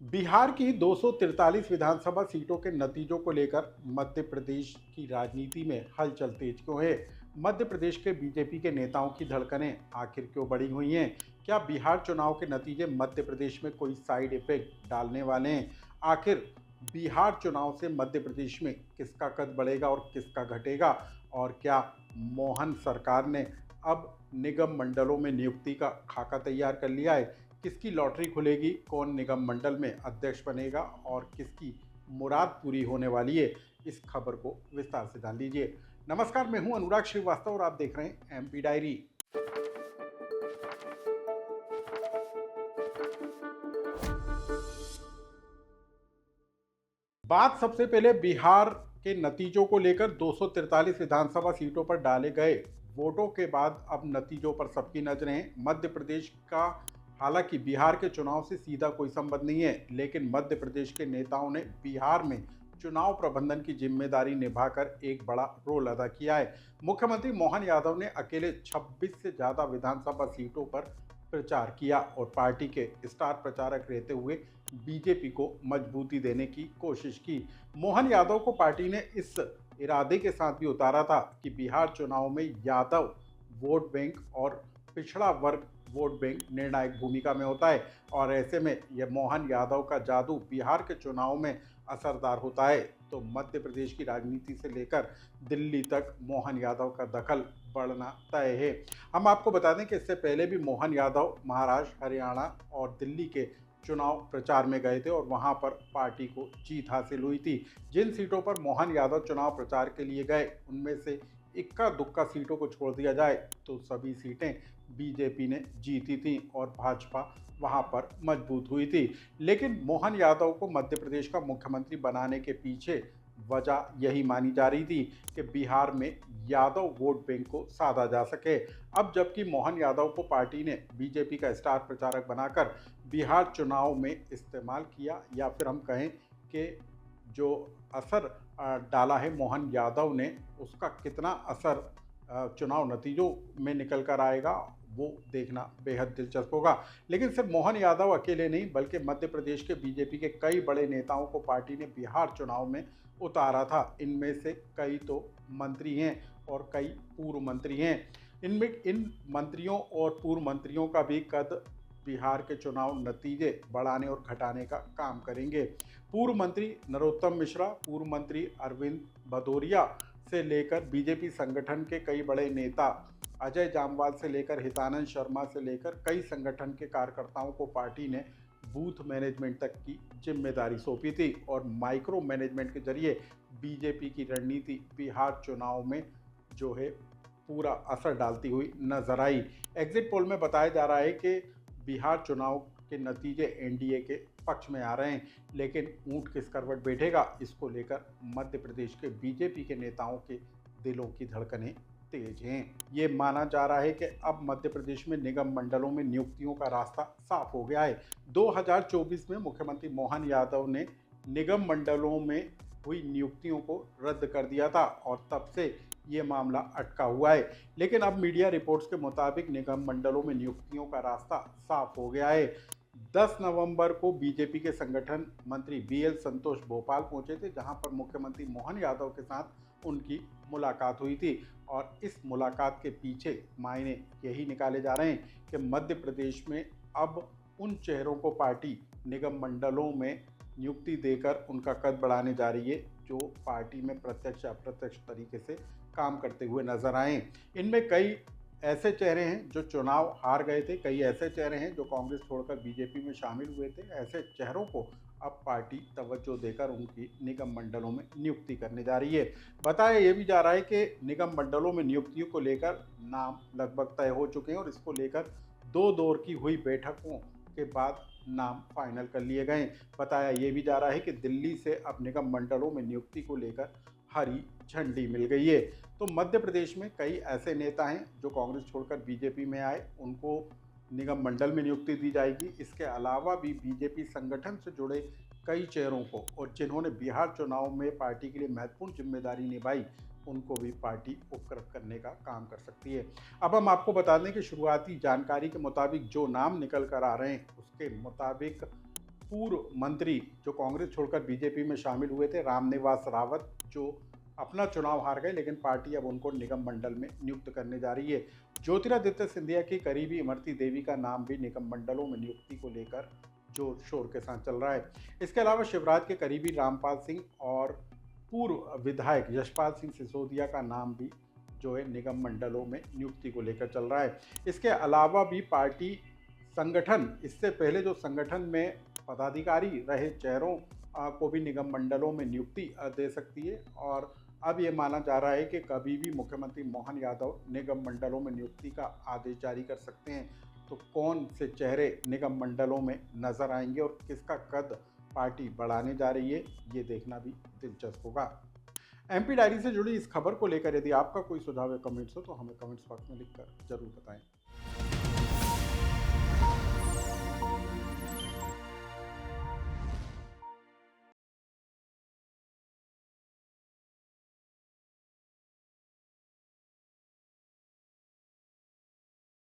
बिहार की 243 विधानसभा सीटों के नतीजों को लेकर मध्य प्रदेश की राजनीति में हलचल तेज क्यों है? मध्य प्रदेश के बीजेपी के नेताओं की धड़कनें आखिर क्यों बढ़ी हुई हैं? क्या बिहार चुनाव के नतीजे मध्य प्रदेश में कोई साइड इफेक्ट डालने वाले हैं? आखिर बिहार चुनाव से मध्य प्रदेश में किसका कद बढ़ेगा और किसका घटेगा? और क्या मोहन सरकार ने अब निगम मंडलों में नियुक्ति का खाका तैयार कर लिया है? किसकी लॉटरी खुलेगी, कौन निगम मंडल में अध्यक्ष बनेगा और किसकी मुराद पूरी होने वाली है, इस खबर को विस्तार से जान लीजिए। नमस्कार, मैं हूं अनुराग श्रीवास्तव और आप देख रहे हैं एमपी डायरी। बात सबसे पहले बिहार के नतीजों को लेकर 243 विधानसभा सीटों पर डाले गए वोटों के बाद अब नतीजों पर सबकी नजरें हैं। मध्य प्रदेश का हालांकि बिहार के चुनाव से सीधा कोई संबंध नहीं है, लेकिन मध्य प्रदेश के नेताओं ने बिहार में चुनाव प्रबंधन की जिम्मेदारी निभाकर एक बड़ा रोल अदा किया है। मुख्यमंत्री मोहन यादव ने अकेले 26 से ज्यादा विधानसभा सीटों पर प्रचार किया और पार्टी के स्टार प्रचारक रहते हुए बीजेपी को मजबूती देने की कोशिश की। मोहन यादव को पार्टी ने इस इरादे के साथ भी उतारा था कि बिहार चुनाव में यादव वोट बैंक और पिछड़ा वर्ग वोट बैंक निर्णायक भूमिका में होता है और ऐसे में यह मोहन यादव का जादू बिहार के चुनाव में असरदार होता है तो मध्य प्रदेश की राजनीति से लेकर दिल्ली तक मोहन यादव का दखल बढ़ना तय है। हम आपको बता दें कि इससे पहले भी मोहन यादव महाराष्ट्र, हरियाणा और दिल्ली के चुनाव प्रचार में गए थे और वहां पर पार्टी को जीत हासिल हुई थी। जिन सीटों पर मोहन यादव चुनाव प्रचार के लिए गए उनमें से इक्का दुक्का सीटों को छोड़ दिया जाए तो सभी सीटें बीजेपी ने जीती थी और भाजपा वहां पर मजबूत हुई थी। लेकिन मोहन यादव को मध्य प्रदेश का मुख्यमंत्री बनाने के पीछे वजह यही मानी जा रही थी कि बिहार में यादव वोट बैंक को साधा जा सके। अब जबकि मोहन यादव को पार्टी ने बीजेपी का स्टार प्रचारक बनाकर बिहार चुनाव में इस्तेमाल किया या फिर हम कहें कि जो असर डाला है मोहन यादव ने, उसका कितना असर चुनाव नतीजों में निकल कर आएगा वो देखना बेहद दिलचस्प होगा। लेकिन सिर्फ मोहन यादव अकेले नहीं बल्कि मध्य प्रदेश के बीजेपी के कई बड़े नेताओं को पार्टी ने बिहार चुनाव में उतारा था। इनमें से कई तो मंत्री हैं और कई पूर्व मंत्री हैं। इनमें इन मंत्रियों और पूर्व मंत्रियों का भी कद बिहार के चुनाव नतीजे बढ़ाने और घटाने का काम करेंगे। पूर्व मंत्री नरोत्तम मिश्रा, पूर्व मंत्री अरविंद भदौरिया से लेकर बीजेपी संगठन के कई बड़े नेता, अजय जामवाल से लेकर हितानंद शर्मा से लेकर कई संगठन के कार्यकर्ताओं को पार्टी ने बूथ मैनेजमेंट तक की जिम्मेदारी सौंपी थी और माइक्रो मैनेजमेंट के जरिए बीजेपी की रणनीति बिहार चुनाव में जो है पूरा असर डालती हुई नजर आई। एग्जिट पोल में बताया जा रहा है कि बिहार चुनाव के नतीजे एनडीए के पक्ष में आ रहे हैं, लेकिन ऊंट किस करवट बैठेगा इसको लेकर मध्य प्रदेश के बीजेपी के नेताओं के दिलों की धड़कनें तेज हैं। ये माना जा रहा है कि अब मध्य प्रदेश में निगम मंडलों में नियुक्तियों का रास्ता साफ हो गया है। 2024 में मुख्यमंत्री मोहन यादव ने निगम मंडलों में हुई नियुक्तियों को रद्द कर दिया था और तब से ये मामला अटका हुआ है। लेकिन अब मीडिया रिपोर्ट्स के मुताबिक निगम मंडलों में नियुक्तियों का रास्ता साफ हो गया है। 10 नवंबर को बीजेपी के संगठन मंत्री बीएल संतोष भोपाल पहुंचे थे, जहां पर मुख्यमंत्री मोहन यादव के साथ उनकी मुलाकात हुई थी और इस मुलाकात के पीछे मायने यही निकाले जा रहे हैं कि मध्य प्रदेश में अब उन चेहरों को पार्टी निगम मंडलों में नियुक्ति देकर उनका कद बढ़ाने जा रही है जो पार्टी में प्रत्यक्ष अप्रत्यक्ष तरीके से काम करते हुए नजर आए। इनमें कई ऐसे चेहरे हैं जो चुनाव हार गए थे, कई ऐसे चेहरे हैं जो कांग्रेस छोड़कर बीजेपी में शामिल हुए थे। ऐसे चेहरों को अब पार्टी तवज्जो देकर उनकी निगम मंडलों में नियुक्ति करने जा रही है। बताया ये भी जा रहा है कि निगम मंडलों में नियुक्तियों को लेकर नाम लगभग तय हो चुके हैं और इसको लेकर 2 दौर की हुई बैठकों के बाद नाम फाइनल कर लिए गए। बताया ये भी जा रहा है कि दिल्ली से अब निगम मंडलों में नियुक्ति को लेकर हरी झंडी मिल गई है। तो मध्य प्रदेश में कई ऐसे नेता हैं जो कांग्रेस छोड़कर बीजेपी में आए, उनको निगम मंडल में नियुक्ति दी जाएगी। इसके अलावा भी बीजेपी संगठन से जुड़े कई चेहरों को और जिन्होंने बिहार चुनाव में पार्टी के लिए महत्वपूर्ण जिम्मेदारी निभाई, उनको भी पार्टी उपकृत करने का काम कर सकती है। अब हम आपको बता दें कि शुरुआती जानकारी के मुताबिक जो नाम निकल कर आ रहे हैं उसके मुताबिक पूर्व मंत्री जो कांग्रेस छोड़कर बीजेपी में शामिल हुए थे, रामनिवास रावत, जो अपना चुनाव हार गए, लेकिन पार्टी अब उनको निगम मंडल में नियुक्त करने जा रही है। ज्योतिरादित्य सिंधिया की करीबी इमरती देवी का नाम भी निगम मंडलों में नियुक्ति को लेकर जोर शोर के साथ चल रहा है। इसके अलावा शिवराज के करीबी रामपाल सिंह और पूर्व विधायक यशपाल सिंह सिसोदिया का नाम भी जो है निगम मंडलों में नियुक्ति को लेकर चल रहा है। इसके अलावा भी पार्टी संगठन इससे पहले जो संगठन में पदाधिकारी रहे चेहरों को भी निगम मंडलों में नियुक्ति दे सकती है, और अब ये माना जा रहा है कि कभी भी मुख्यमंत्री मोहन यादव निगम मंडलों में नियुक्ति का आदेश जारी कर सकते हैं। तो कौन से चेहरे निगम मंडलों में नजर आएंगे और किसका कद पार्टी बढ़ाने जा रही है, ये देखना भी दिलचस्प होगा। एमपी डायरी से जुड़ी इस खबर को लेकर यदि आपका कोई सुझाव या कमेंट्स हो तो हमें कमेंट्स बॉक्स में लिखकर जरूर बताएं।